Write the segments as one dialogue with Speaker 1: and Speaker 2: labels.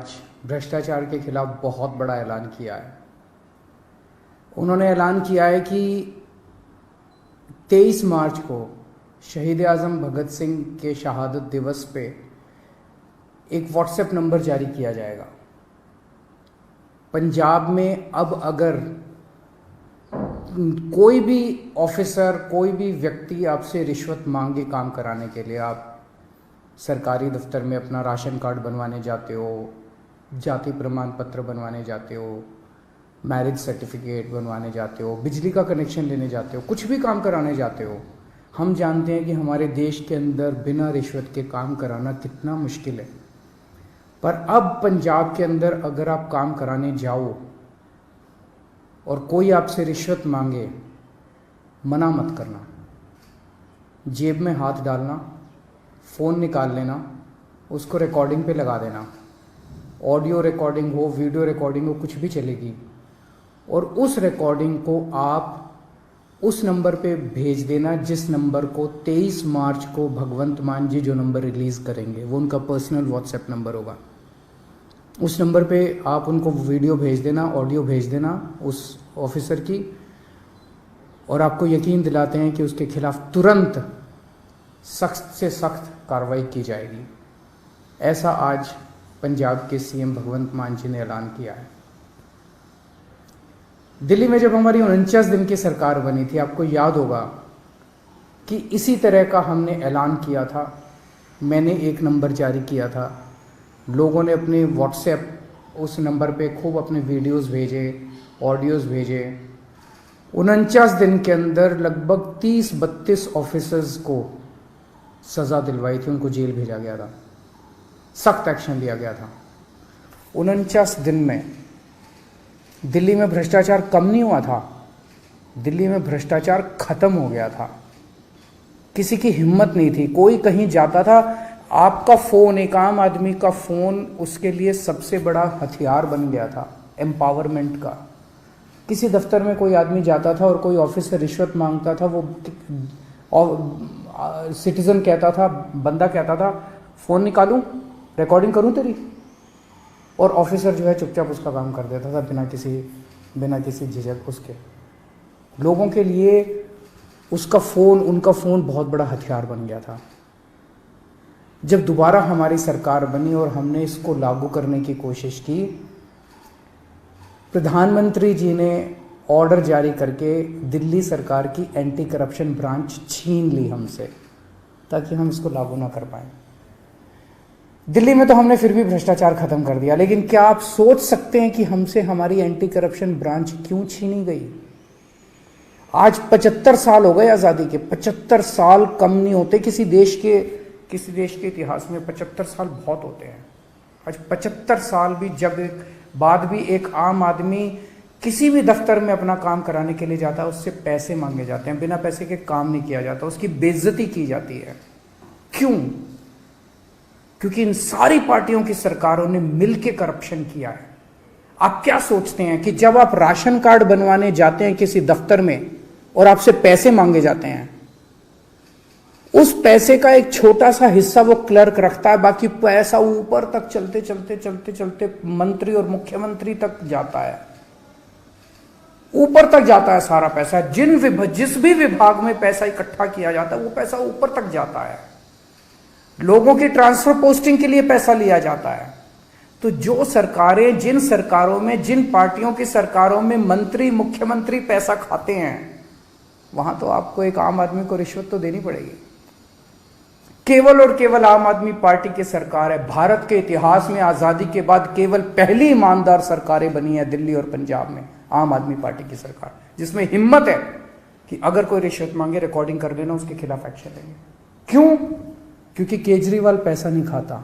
Speaker 1: आज भ्रष्टाचार के खिलाफ बहुत बड़ा ऐलान किया है। उन्होंने ऐलान किया है कि 23 मार्च को शहीद आज़म भगत सिंह के शहादत दिवस पे एक व्हाट्सएप नंबर जारी किया जाएगा। पंजाब में अब अगर कोई भी ऑफिसर, कोई भी व्यक्ति आपसे रिश्वत मांगे काम कराने के लिए, आप सरकारी दफ्तर में अपना राशन कार्ड बनवाने जाते हो, जाति प्रमाण पत्र बनवाने जाते हो, मैरिज सर्टिफिकेट बनवाने जाते हो, बिजली का कनेक्शन लेने जाते हो, कुछ भी काम कराने जाते हो, हम जानते हैं कि हमारे देश के अंदर बिना रिश्वत के काम कराना कितना मुश्किल है। पर अब पंजाब के अंदर अगर आप काम कराने जाओ और कोई आपसे रिश्वत मांगे, मना मत करना। जेब में हाथ डालना, फ़ोन निकाल लेना, उसको रिकॉर्डिंग पे लगा देना। ऑडियो रिकॉर्डिंग हो, वीडियो रिकॉर्डिंग हो, कुछ भी चलेगी। और उस रिकॉर्डिंग को आप उस नंबर पे भेज देना जिस नंबर को 23 मार्च को भगवंत मान जी जो नंबर रिलीज़ करेंगे, वो उनका पर्सनल व्हाट्सएप नंबर होगा। उस नंबर पे आप उनको वीडियो भेज देना, ऑडियो भेज देना उस ऑफिसर की, और आपको यकीन दिलाते हैं कि उसके खिलाफ तुरंत सख्त से सख्त कार्रवाई की जाएगी। ऐसा आज पंजाब के सीएम भगवंत मान जी ने ऐलान किया है। दिल्ली में जब हमारी 49 दिन की सरकार बनी थी, आपको याद होगा कि इसी तरह का हमने ऐलान किया था। मैंने एक नंबर जारी किया था, लोगों ने अपने व्हाट्सएप उस नंबर पे खूब अपने वीडियोस भेजे, ऑडियोज़ भेजे। 49 दिन के अंदर लगभग 30-32 ऑफिसर्स को सज़ा दिलवाई थी, उनको जेल भेजा गया था, सख्त एक्शन लिया गया था। 49 दिन में दिल्ली में भ्रष्टाचार कम नहीं हुआ था, दिल्ली में भ्रष्टाचार खत्म हो गया था। किसी की हिम्मत नहीं थी, कोई कहीं जाता था, आपका फ़ोन, एक आम आदमी का फ़ोन उसके लिए सबसे बड़ा हथियार बन गया था एम्पावरमेंट का। किसी दफ्तर में कोई आदमी जाता था और कोई ऑफिसर रिश्वत मांगता था, वो सिटीजन कहता था, बंदा कहता था, फ़ोन निकालूं, रिकॉर्डिंग करूं तेरी, और ऑफिसर जो है चुपचाप उसका काम कर देता था बिना किसी झिझक उसके। लोगों के लिए उसका फ़ोन, उनका फ़ोन बहुत बड़ा हथियार बन गया था। जब दोबारा हमारी सरकार बनी और हमने इसको लागू करने की कोशिश की, प्रधानमंत्री जी ने ऑर्डर जारी करके दिल्ली सरकार की एंटी करप्शन ब्रांच छीन ली हमसे, ताकि हम इसको लागू ना कर पाए। दिल्ली में तो हमने फिर भी भ्रष्टाचार खत्म कर दिया, लेकिन क्या आप सोच सकते हैं कि हमसे हमारी एंटी करप्शन ब्रांच क्यों छीनी गई? आज 75 साल हो गए आज़ादी के। 75 साल कम नहीं होते किसी देश के इतिहास में। 75 साल बहुत होते हैं। आज 75 साल भी बाद भी एक आम आदमी किसी भी दफ्तर में अपना काम कराने के लिए जाता है, उससे पैसे मांगे जाते हैं, बिना पैसे के काम नहीं किया जाता, उसकी बेइज्जती की जाती है। क्यों? क्योंकि इन सारी पार्टियों की सरकारों ने मिलकर करप्शन किया है। आप क्या सोचते हैं कि जब आप राशन कार्ड बनवाने जाते हैं किसी दफ्तर में और आपसे पैसे मांगे जाते हैं, उस पैसे का एक छोटा सा हिस्सा वो क्लर्क रखता है, बाकी पैसा ऊपर तक चलते मंत्री और मुख्यमंत्री तक जाता है, ऊपर तक जाता है सारा पैसा। जिस भी विभाग में पैसा इकट्ठा किया जाता है, वो पैसा ऊपर तक जाता है। लोगों की ट्रांसफर पोस्टिंग के लिए पैसा लिया जाता है। तो जो सरकारें, जिन सरकारों में, जिन पार्टियों की सरकारों में मंत्री, मुख्यमंत्री पैसा खाते हैं, वहां तो आपको एक आम आदमी को रिश्वत तो देनी पड़ेगी। केवल और केवल आम आदमी पार्टी की सरकार है। भारत के इतिहास में आजादी के बाद केवल पहली ईमानदार सरकारें बनी है दिल्ली और पंजाब में, आम आदमी पार्टी की सरकार, जिसमें हिम्मत है कि अगर कोई रिश्वत मांगे, रिकॉर्डिंग कर देना, उसके खिलाफ एक्शन लेंगे। क्यों? क्योंकि केजरीवाल पैसा नहीं खाता,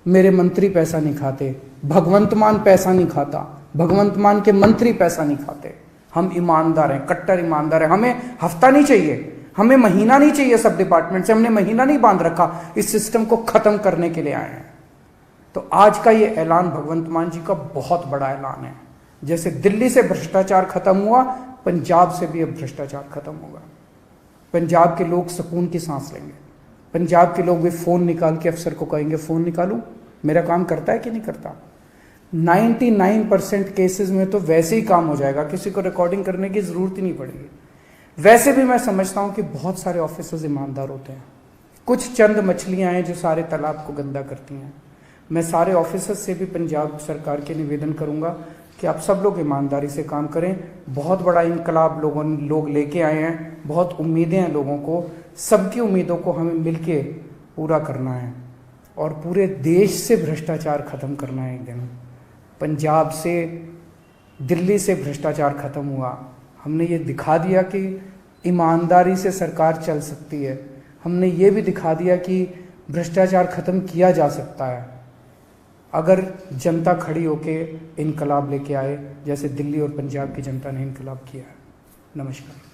Speaker 1: मेरे मंत्री पैसा नहीं खाते, भगवंत मान पैसा नहीं खाता, भगवंत मान के मंत्री पैसा नहीं खाते। हम ईमानदार हैं, कट्टर ईमानदार हैं। हमें हफ्ता नहीं चाहिए, हमें महीना नहीं चाहिए सब डिपार्टमेंट से। हमने महीना नहीं बांध रखा, इस सिस्टम को खत्म करने के लिए आए हैं। तो आज का ये ऐलान भगवंत मान जी का बहुत बड़ा ऐलान है। जैसे दिल्ली से भ्रष्टाचार खत्म हुआ, पंजाब से भी अब भ्रष्टाचार खत्म होगा। पंजाब के लोग सुकून की सांस लेंगे। पंजाब के लोग भी फ़ोन निकाल के अफसर को कहेंगे, फ़ोन निकालूं, मेरा काम करता है कि नहीं करता। 99% केसेस में तो वैसे ही काम हो जाएगा, किसी को रिकॉर्डिंग करने की ज़रूरत ही नहीं पड़ेगी। वैसे भी मैं समझता हूँ कि बहुत सारे ऑफिसर्स ईमानदार होते हैं, कुछ चंद मछलियाँ हैं जो सारे तालाब को गंदा करती हैं। मैं सारे ऑफिसर्स से भी पंजाब सरकार के निवेदन करूँगा कि आप सब लोग ईमानदारी से काम करें। बहुत बड़ा इनकलाब लोग लेके आए हैं, बहुत उम्मीदें हैं लोगों को, सबकी उम्मीदों को हमें मिलके पूरा करना है और पूरे देश से भ्रष्टाचार खत्म करना है। एक दिन पंजाब से, दिल्ली से भ्रष्टाचार खत्म हुआ, हमने ये दिखा दिया कि ईमानदारी से सरकार चल सकती है, हमने ये भी दिखा दिया कि भ्रष्टाचार खत्म किया जा सकता है अगर जनता खड़ी होके इनकलाब लेके आए, जैसे दिल्ली और पंजाब की जनता ने इनकलाब किया है। नमस्कार।